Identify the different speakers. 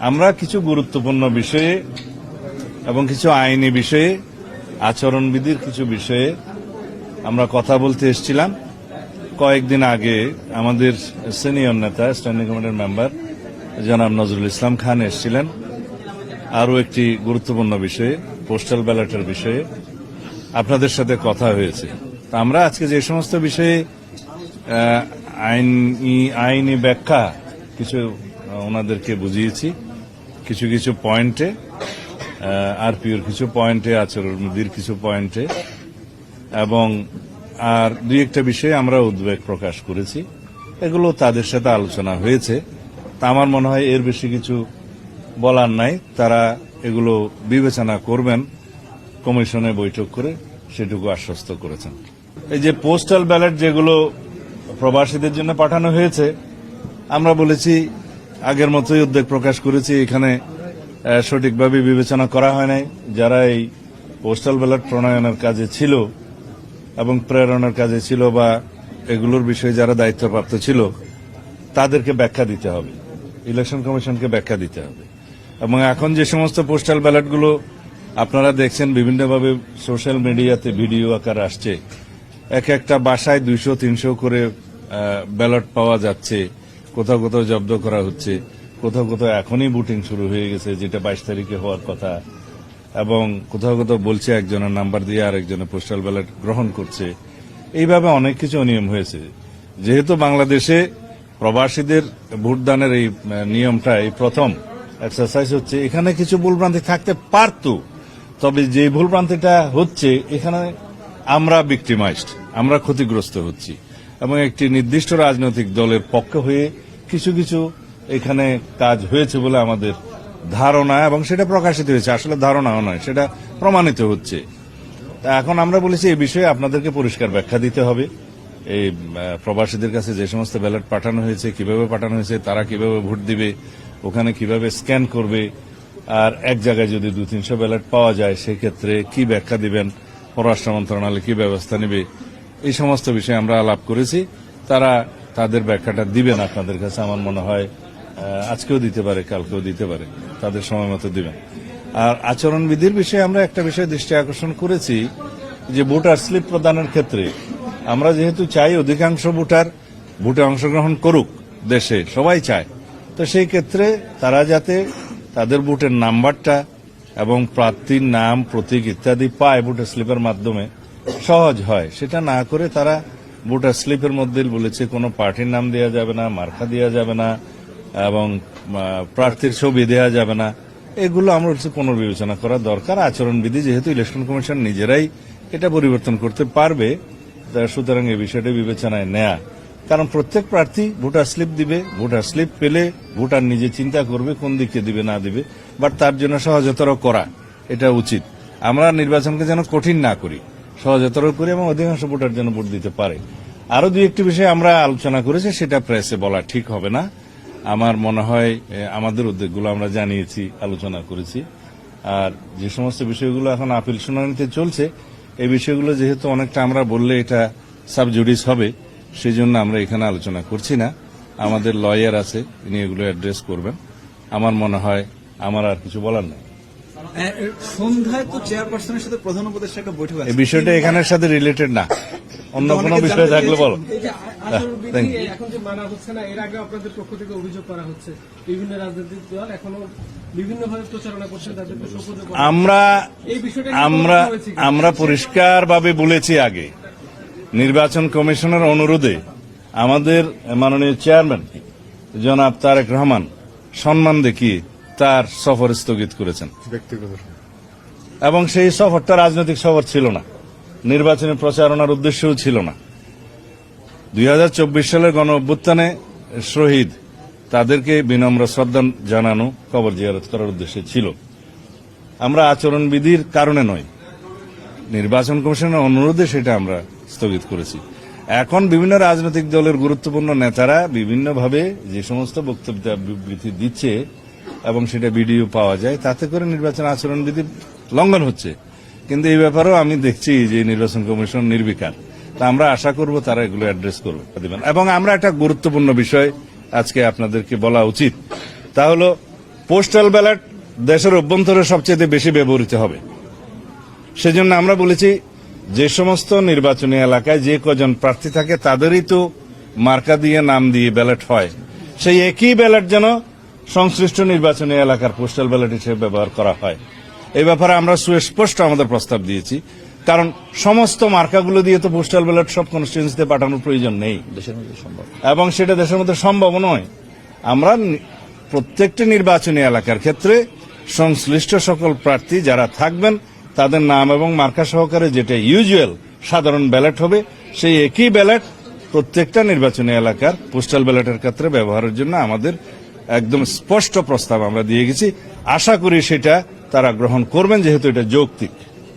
Speaker 1: আমরা কিছু গুরুত্বপূর্ণ বিষয়ে এবং কিছু আইনি বিষয়ে, আচরণবিধির কিছু বিষয়ে আমরা কথা বলতে এসেছিলাম। কয়েকদিন আগে আমাদের সিনিয়র নেতা, স্ট্যান্ডিং কমিটির মেম্বার জনাব নজরুল ইসলাম খান এসেছিলেন আরও একটি গুরুত্বপূর্ণ বিষয়ে, পোস্টাল ব্যালটের বিষয়ে আপনাদের সাথে কথা হয়েছে। তা আমরা আজকে যে সমস্ত বিষয়ে আইনি ব্যাখ্যা কিছু ওনাদেরকে বুঝিয়েছি, কিছু কিছু পয়েন্টে, আরপিওর কিছু পয়েন্টে, আচরণবিধির কিছু পয়েন্টে, এবং আর দুই একটা বিষয়ে আমরা উদ্বেগ প্রকাশ করেছি। এগুলো তাদের সাথে আলোচনা হয়েছে। তা আমার মনে হয় এর বেশি কিছু বলার নাই। তারা এগুলো বিবেচনা করবেন, কমিশনে বৈঠক করে সেটুকু আশ্বস্ত করেছেন। এই যে পোস্টাল ব্যালট যেগুলো প্রবাসীদের জন্য পাঠানো হয়েছে, আমরা বলেছি আগের মতোই উদ্বেগ প্রকাশ করেছি, এখানে সঠিকভাবে বিবেচনা করা হয় নাই। যারা এই পোস্টাল ব্যালট প্রণয়নের কাজে ছিল এবং প্রেরণের কাজে ছিল বা এগুলোর বিষয়ে যারা দায়িত্বপ্রাপ্ত ছিল, তাদেরকে ব্যাখ্যা দিতে হবে, ইলেকশন কমিশনকে ব্যাখ্যা দিতে হবে। এবং এখন যে সমস্ত পোস্টাল ব্যালটগুলো আপনারা দেখছেন বিভিন্নভাবে সোশ্যাল মিডিয়াতে ভিডিও আকার আসছে, এক একটা বাসায় 200-300 করে ব্যালট পাওয়া যাচ্ছে, কোথাও কোথাও জব্দ করা হচ্ছে, কোথাও কোথাও এখনই বুটিং শুরু হয়ে গেছে, যেটা 22 তারিখে হওয়ার কথা, এবং কোথাও কোথাও বলছে একজনের নাম্বার দিয়ে আরেকজনের পোস্টাল ব্যালট গ্রহণ করছে। এইভাবে অনেক কিছু অনিয়ম হয়েছে। যেহেতু বাংলাদেশে প্রবাসীদের ভোটদানের এই নিয়মটা এই প্রথম এক্সারসাইজ হচ্ছে, এখানে কিছু ভুলভ্রান্তি থাকতে পারত, তবে যে ভুলভ্রান্তিটা হচ্ছে এখানে আমরা ভিক্টিমাইজড, আমরা ক্ষতিগ্রস্ত হচ্ছি, এবং একটি নির্দিষ্ট রাজনৈতিক দলের পক্ষ হয়ে কিছু কিছু এখানে কাজ হয়েছে বলে আমাদের ধারণা, এবং সেটা প্রকাশিত হয়েছে। আসলে ধারণাও নয়, সেটা প্রমাণিত হচ্ছে। তা এখন আমরা বলেছি এই বিষয়ে আপনাদেরকে পরিষ্কার ব্যাখ্যা দিতে হবে। এই প্রবাসীদের কাছে যে সমস্ত ব্যালট পাঠানো হয়েছে, কিভাবে পাঠানো হয়েছে, তারা কিভাবে ভোট দিবে, ওখানে কিভাবে স্ক্যান করবে, আর এক জায়গায় যদি 200-300 ব্যালট পাওয়া যায় সেক্ষেত্রে কি ব্যাখ্যা দিবেন, পররাষ্ট্র মন্ত্রণালয় কি ব্যবস্থা নেবে, এই সমস্ত বিষয়ে আমরা আলাপ করেছি। তারা তাদের ব্যাখ্যাটা দিবেন আপনাদের কাছে। আমার মনে হয় আজকেও দিতে পারে, কালকেও দিতে পারে, তাদের সময় মতো দিবেন। আর আচরণবিধির বিষয়ে আমরা একটা বিষয় দৃষ্টি আকর্ষণ করেছি, যে ভোটার স্লিপ প্রদানের ক্ষেত্রে আমরা যেহেতু চাই অধিকাংশ ভোটার ভোটে অংশগ্রহণ করুক, দেশে সবাই চায়, তো সেই ক্ষেত্রে তারা যাতে তাদের ভোটের নাম্বারটা এবং প্রার্থীর নাম, প্রতীক ইত্যাদি পায় ভোটার স্লিপের মাধ্যমে, সহজ হয়। সেটা না করে তারা ভোটার স্লিপের মধ্যে বলেছে কোনো পার্টির নাম দেওয়া যাবে না, মার্কা দেওয়া যাবে না, এবং প্রার্থীর ছবি দেওয়া যাবে না। এগুলো আমরা পুনর্বিবেচনা করা দরকার। আচরণবিধি যেহেতু ইলেকশন কমিশন নিজেরাই এটা পরিবর্তন করতে পারবে, সুতরাং এই বিষয়টা বিবেচনায় নেয়া। কারণ প্রত্যেক প্রার্থী ভোটার স্লিপ দিবে, ভোটার স্লিপ পেলে ভোটার নিজে চিন্তা করবে কোন দিকে দিবে না দিবে, বাট তার জন্য সহজতর করা এটা উচিত। আমরা নির্বাচনকে যেন কঠিন না করি, সহজতর করি, এবং অধিকাংশ ভোটার যেন ভোট দিতে পারে। আরো দুই একটি বিষয় আমরা আলোচনা করেছি, সেটা প্রেসে বলা ঠিক হবে না। আমার মনে হয় আমাদের উদ্যোগগুলো আমরা জানিয়েছি, আলোচনা করেছি। আর যে সমস্ত বিষয়গুলো এখন আপিল শুনানিতে চলছে, এই বিষয়গুলো যেহেতু অনেকটা আমরা বললে এটা সাবজুডিস হবে, সেই জন্য আমরা এখানে আলোচনা করছি না। আমাদের লয়ার আছে, তিনি এগুলো অ্যাড্রেস করবেন। আমার মনে হয় আমার আর কিছু বলার নেই।
Speaker 2: সন্ধ্যায় তো চেয়ারপারসনের সাথে প্রধান উপদেষ্টা একটা বৈঠক আছে,
Speaker 1: এই বিষয়টা এখানের সাথে রিলেটেড না, অন্য কোনো বিষয় থাকলে বলো।
Speaker 3: এখন যে মানা হচ্ছে না, এর আগে আপনাদের পক্ষ থেকে অভিযোগ করা হচ্ছে বিভিন্ন রাজনৈতিক দল এখনো বিভিন্নভাবে প্রচারণা করছেন, তাদেরকে
Speaker 1: আমরা পরিষ্কারভাবে বলেছি আগে, নির্বাচন কমিশনের অনুরোধে আমাদের মাননীয় চেয়ারম্যান জনাব তারেক রহমান সম্মান দেখিয়ে তার সফর স্থগিত করেছেন ব্যক্তিগত, এবং সেই সফরটা রাজনৈতিক সফর ছিল না, নির্বাচনী প্রচারণার উদ্দেশ্যও ছিল না। 2024 সালের গণ অভ্যুত্থানে শহীদ তাদেরকে বিনম্র শ্রদ্ধা জানানো, কবর জিয়ারত করার উদ্দেশ্যে ছিল। আমরা আচরণবিধির কারণে নয়, নির্বাচন কমিশনের অনুরোধে সেটা আমরা স্থগিত করেছি। এখন বিভিন্ন রাজনৈতিক দলের গুরুত্বপূর্ণ নেতারা বিভিন্নভাবে যে সমস্ত বক্তব্য বিবৃতি দিচ্ছে এবং সেটা ভিডিও পাওয়া যায়, তাতে করে নির্বাচন আচরণবিধি লঙ্ঘন হচ্ছে। কিন্তু এই ব্যাপারেও আমি দেখছি যে নির্বাচন কমিশন নির্বিকার। তা আমরা আশা করব তারা এগুলো অ্যাড্রেস করবে দিবেন। এবং আমরা একটা গুরুত্বপূর্ণ বিষয় আজকে আপনাদেরকে বলা উচিত, তা হলো পোস্টাল ব্যালট দেশের অভ্যন্তরে সবচেয়ে বেশি ব্যবহৃত হবে। সেজন্য আমরা বলেছি যে সমস্ত নির্বাচনী এলাকায় যে কজন প্রার্থী থাকে তাদেরই তো মার্কা দিয়ে নাম দিয়ে ব্যালট হয়, সেই একই ব্যালট যেন সংশ্লিষ্ট নির্বাচনী এলাকার পোস্টাল ব্যালট হিসেবে ব্যবহার করা হয়। এই ব্যাপারে আমরা সুস্পষ্ট আমাদের প্রস্তাব দিয়েছি, কারণ সমস্ত মার্কাগুলো দিয়ে তো পোস্টাল ব্যালট সব কনস্টিটিউয়েন্সিতে পাঠানোর প্রয়োজন নেই এবং সেটা দেশের মধ্যে সম্ভব নয়। আমরা প্রত্যেকটি নির্বাচনী এলাকার ক্ষেত্রে সংশ্লিষ্ট সকল প্রার্থী যারা থাকবেন তাদের নাম এবং মার্কা সহকারে যেটা ইউজুয়াল সাধারণ ব্যালট হবে, সেই একই ব্যালট প্রত্যেকটা নির্বাচনী এলাকার পোস্টাল ব্যালটের ক্ষেত্রে ব্যবহারের জন্য আমাদের একদম স্পষ্ট প্রস্তাব আমরা দিয়ে গেছি। আশা করি সেটা তারা গ্রহণ করবেন, যেহেতু এটা যৌক্তিক।